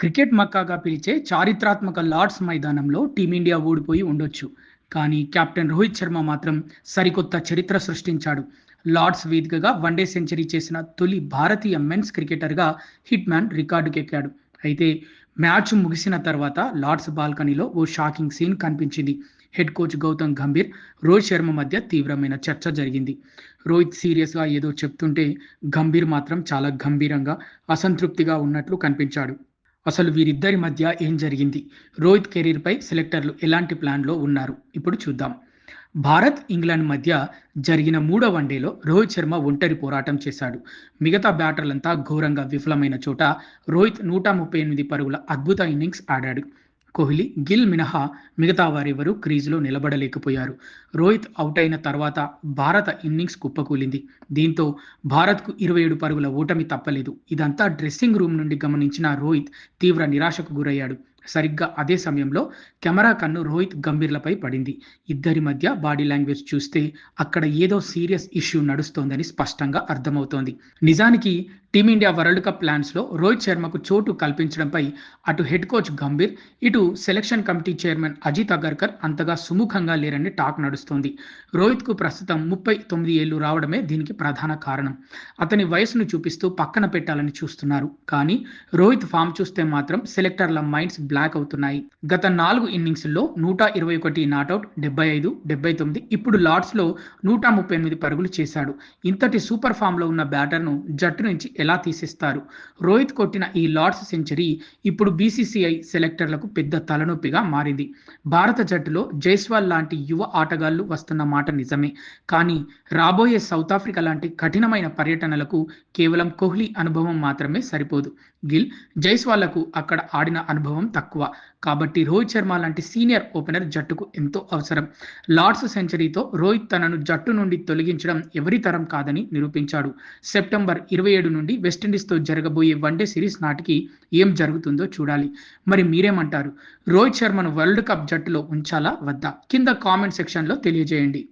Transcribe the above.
Cricket మక్కాగా పిలిచే చారిత్రాత్మక Lord's మైదానంలో టీమిండియా ఓడిపోయి ఉండొచ్చు. కానీ కెప్టెన్ రోహిత్ శర్మ మాత్రం సరికొత్త చరిత్ర సృష్టించాడు. లార్డ్స్ వేదికగా వన్డే సెంచరీ చేసిన తొలి భారతీయ మెన్స్ క్రికెటర్గా హిట్ మ్యాన్ రికార్డుకెక్కాడు. అయితే మ్యాచ్ ముగిసిన తర్వాత లార్డ్స్ బాల్కనీలో ఓ షాకింగ్ సీన్ కనిపించింది. హెడ్ కోచ్ గౌతమ్ గంభీర్, రోహిత్ శర్మ మధ్య తీవ్రమైన చర్చ జరిగింది. రోహిత్ సీరియస్గా ఏదో చెప్తుంటే గంభీర్ మాత్రం చాలా గంభీరంగా, అసంతృప్తిగా ఉన్నట్లు కనిపించాడు. అసలు వీరిద్దరి మధ్య ఏం జరిగింది? రోహిత్ కెరీర్‌పై సెలెక్టర్లు ఎలాంటి ప్లాన్‌లో ఉన్నారు? ఇప్పుడు చూద్దాం. భారత్, ఇంగ్లాండ్ మధ్య జరిగిన మూడో వన్డేలో రోహిత్ శర్మ ఒంటరి పోరాటం చేశాడు. మిగతా బ్యాటర్లంతా ఘోరంగా విఫలమైన చోట రోహిత్ 138 పరుగుల అద్భుత ఇన్నింగ్స్ ఆడాడు. కోహ్లీ, గిల్ మినహా మిగతా వారెవరూ క్రీజులో నిలబడలేకపోయారు. రోహిత్ అవుట్ అయిన తర్వాత భారత ఇన్నింగ్స్ కుప్పకూలింది. దీంతో భారత్‌కు 27 పరుగుల ఓటమి తప్పలేదు. ఇదంతా డ్రెస్సింగ్ రూమ్ నుండి గమనించిన రోహిత్ తీవ్ర నిరాశకు గురయ్యాడు. సరిగ్గా అదే సమయంలో కెమెరా కన్ను రోహిత్ గంభీర్లపై పడింది. ఇద్దరి మధ్య బాడీ లాంగ్వేజ్ చూస్తే అక్కడ ఏదో సీరియస్ ఇష్యూ నడుస్తోందని స్పష్టంగా అర్థమవుతోంది. నిజానికి టీమిండియా వరల్డ్ కప్ ప్లాన్స్‌లో రోహిత్ శర్మకు చోటు కల్పించడంపై అటు హెడ్ కోచ్ గంభీర్, ఇటు selection committee chairman Ajit Agarkar అంతగా సుముఖంగా లేరని టాక్ నడుస్తోంది. రోహిత్‌కు ప్రస్తుతం 39 ఏళ్లు రావడమే దీనికి ప్రధాన కారణం. అతని వయసును చూపిస్తూ పక్కన పెట్టాలని చూస్తున్నారు. కానీ రోహిత్ ఫామ్ చూస్తే మాత్రం సెలెక్టర్ల మైండ్స్ బ్లాక్ అవుతున్నాయి. గత 4 ఇన్నింగ్స్‌ల్లో 121 నాటౌట్, 75, 79, ఇప్పుడు లార్డ్స్‌లో 138 పరుగులు చేశాడు. ఇంతటి సూపర్ ఫామ్‌లో ఉన్న బ్యాటర్‌ను జట్టు నుంచి ఎలా తీసేస్తారు? రోహిత్ కొట్టిన ఈ లార్డ్స్ సెంచరీ ఇప్పుడు బీసీసీఐ సెలెక్టర్లకు పెద్ద తలనొప్పిగా మారింది. భారత జట్టులో జైస్వాల్ లాంటి యువ ఆటగాళ్లు వస్తున్న మాట నిజమే. కానీ రాబోయే సౌత్ ఆఫ్రికా లాంటి కఠినమైన పర్యటనలకు కేవలం కోహ్లీ అనుభవం మాత్రమే సరిపోదు. గిల్, జైస్వాల్‌లకు అక్కడ ఆడిన అనుభవం తక్కువ. కాబట్టి రోహిత్ శర్మ లాంటి సీనియర్ ఓపెనర్ జట్టుకు ఎంతో అవసరం. లార్డ్స్ సెంచరీతో రోహిత్ తనను జట్టు నుండి తొలగించడం ఎవరి తరం కాదని నిరూపించాడు. సెప్టెంబర్ 27 నుండి వెస్టిండీస్‌తో జరగబోయే వన్డే సిరీస్ నాటికి ఏం జరుగుతుందో చూడాలి. మరి మీరేమంటారు? రోహిత్ శర్మను వరల్డ్ కప్ జట్టులో ఉంచాలా వద్దా? కింద కామెంట్ సెక్షన్‌లో తెలియజేయండి.